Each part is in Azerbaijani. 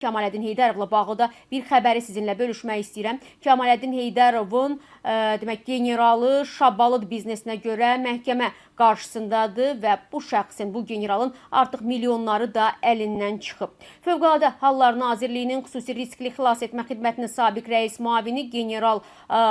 Kemaləddin Heydərovla bağlı da bir xəbəri sizinlə bölüşmək istəyirəm. Kemaləddin Heydərovun demək generalı Şabalud biznesinə görə məhkəmə qarşısındadır və bu şəxsin, bu generalın artıq milyonları da əlindən çıxıb. Fövqəladə Hallar Nazirliyinin xüsusi riskli xilas etmə xidmətinin sabiq rəis müavini general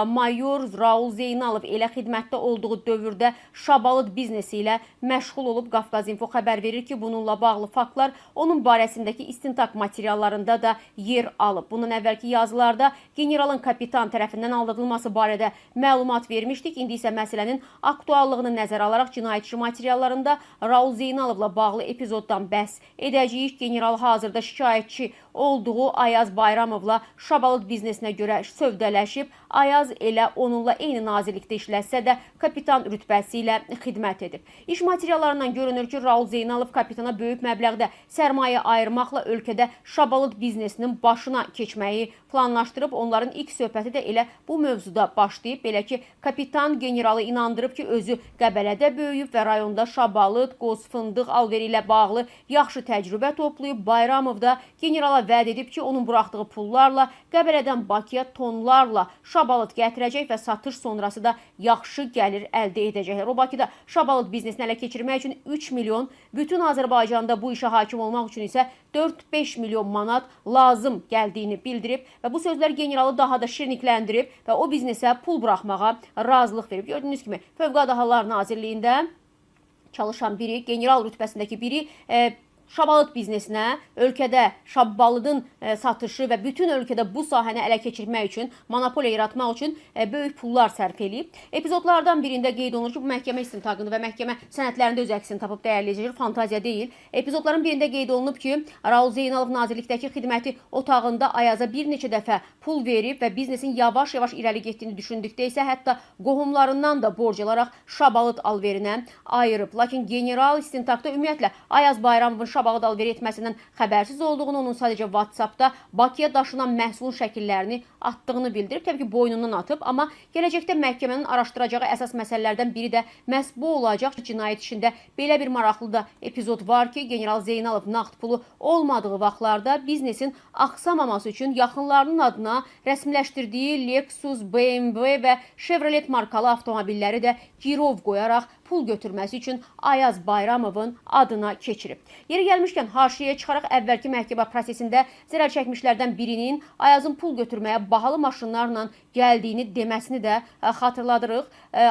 mayor Raul Zeynalov elə xidmətdə olduğu dövrdə Şabalud biznesi ilə məşğul olub. Qafqaz.info xəbər verir ki, bununla bağlı faktlar onun barəsindəki istintaq materiallarında da yer alıb. Bundan əvvəlki yazılarda generalın kapitan tərəfindən aldadılması barədə məlumat vermişdik. İndi isə məsələnin aktuallığını nəzərə alaraq cinayət işi materiallarında Raul Zeynalovla bağlı epizoddan bəhs edəcəyik. General hazırda şikayətçi olduğu Ayaz Bayramovla Şabalud biznesinə görə sövdələşib. Ayaz elə onunla eyni nazirlikdə işləsə də kapitan rütbəsi ilə xidmət edib. İş materiallarından görünür ki, Raul Zeynalov kapitana böyük məbləğdə sərmayə ayırmaqla ölkədə Şabalud biznesinin başına keçməyi planlaşdırıb. Onların ilk söhbəti də elə bu mövzuda başlayıb. Belə ki, kapitan generalı inandırıb ki, özü Qəbələdə böyüyüb və rayonda şabalud, qoz, fındıq alveri ilə bağlı yaxşı təcrübə toplayıb. Bayramov da generala vəd edib ki, onun buraxdığı pullarla Qəbələdən Bakıya tonlarla şabalud gətirəcək və satış sonrası da yaxşı gəlir əldə edəcəklər. O Bakıda şabalud biznesini ələ keçirmək üçün 3 milyon, bütün Azərbaycanda bu işə hakim olmaq üçün isə 4-5 milyon manat lazım gəldiyini bildirib və bu sözlər generalı daha da şirnikləndirib və o biznesə pul buraxmağa razılıq verib. Gördüyünüz kimi, Fövqəladə Hallar Nazirliyində çalışan biri, general rütbəsindəki biri Şabalud biznesinə, ölkədə şabaludun satışı və bütün ölkədə bu sahəni ələ keçirmək üçün, monopoliya yaratmaq üçün böyük pullar sərf edib. Epizodlardan birində qeyd olunur ki, bu məhkəmə istintaqında və məhkəmə sənədlərində öz əksini tapıb dəyərli izləyicilər, fantaziya deyil. Epizodların birində qeyd olunub ki, Raul Zeynalov nazirlikdəki xidməti otağında Ayaza bir neçə dəfə pul verib və biznesin yavaş-yavaş irəli getdiyini düşündükdə isə hətta qohumlarından da borc alaraq şabalud alverinə ayırıb. Lakin general istintaqda ümumiyyətlə Ayaz Bayramovun şabalud alveri etməsindən xəbərsiz olduğunu, onun sadəcə WhatsAppda Bakıya daşınan məhsulun şəkillərini atdığını bildirib. Təbii ki, boynundan atıb, amma gələcəkdə məhkəmənin araşdıracağı əsas məsələlərdən biri də məhz bu olacaq. Cinayət işində belə bir maraqlı da epizod var ki, general Zeynalov nağd pulu olmadığı vaxtlarda biznesin axsamaması üçün yaxınlarının adına rəsmiləşdirdiyi Lexus, BMW və Chevrolet markalı avtomobilləri də girov qoyaraq pul götürməsi üçün Ayaz Bayramovun adına keçirib. Yeri gəlmişkən, haşiyəyə çıxaraq əvvəlki məhkəmə prosesində zərər çəkmişlərdən birinin Ayazın pul götürməyə bahalı maşınlarla gəldiyini deməsini də xatırladırıq.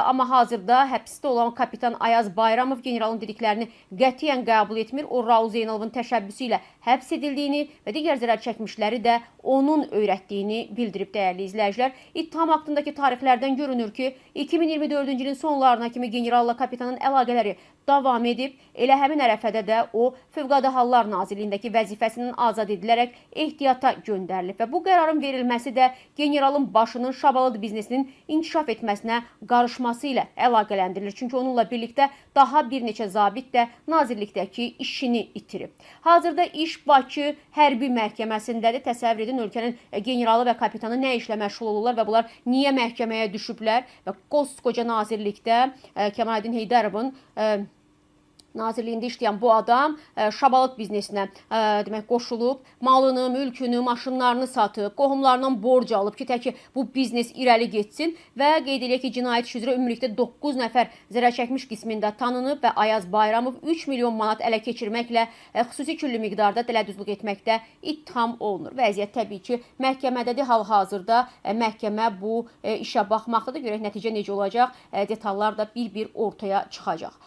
Amma hazırda həbsdə olan kapitan Ayaz Bayramov generalın dediklərini qətiyyən qəbul etmir. O, Raul Zeynalovun təşəbbüsü ilə həbs edildiyini və digər zərər çəkmişləri də onun öyrətdiyini bildirib dəyərli izləyicilər. İttiham haqqındakı tarixlərdən görünür ki, 2024-cü ilin sonlarına kimi generalla kapitanın əlaqələri davam edib. Elə həmin ərəfədə də o, Fövqəladə Hallar Nazirliyindəki vəzifəsindən azad edilərək ehtiyata göndərilib və bu qərarın verilməsi də generalın başının şabalud biznesinin inkişaf etməsinə qarışması ilə əlaqələndirilir. Çünki onunla birlikdə daha bir neçə zabit də nazirlikdəki işini itirib. Hazırda iş Bakı hərbi məhkəməsindədir. Təsəvvür edin, ölkənin generalı və kapitanı nə işlə məşğul olurlar və bunlar niyə məhkəməyə düşüblər və qoskoca nazirlikdə Kemaləddin Heydərovun nazirliyində işləyən bu adam şabalud biznesinə demək qoşulub, malını, mülkünü, maşınlarını satıb, qohumlarından borc alıb ki, təki bu biznes irəli getsin və qeyd edək ki, cinayət işi üzrə ümumilikdə 9 nəfər zərər çəkmiş qismində tanınıb və Ayaz Bayramov 3 milyon manat ələ keçirməklə xüsusi küllü miqdarda dələduzluq etməkdə ittiham olunur. Vəziyyət təbii ki, məhkəmədədir. Hal-hazırda məhkəmə bu işə baxmaqdadır. Görək nəticə necə olacaq, detallar da bir-bir ortaya çıxacaq.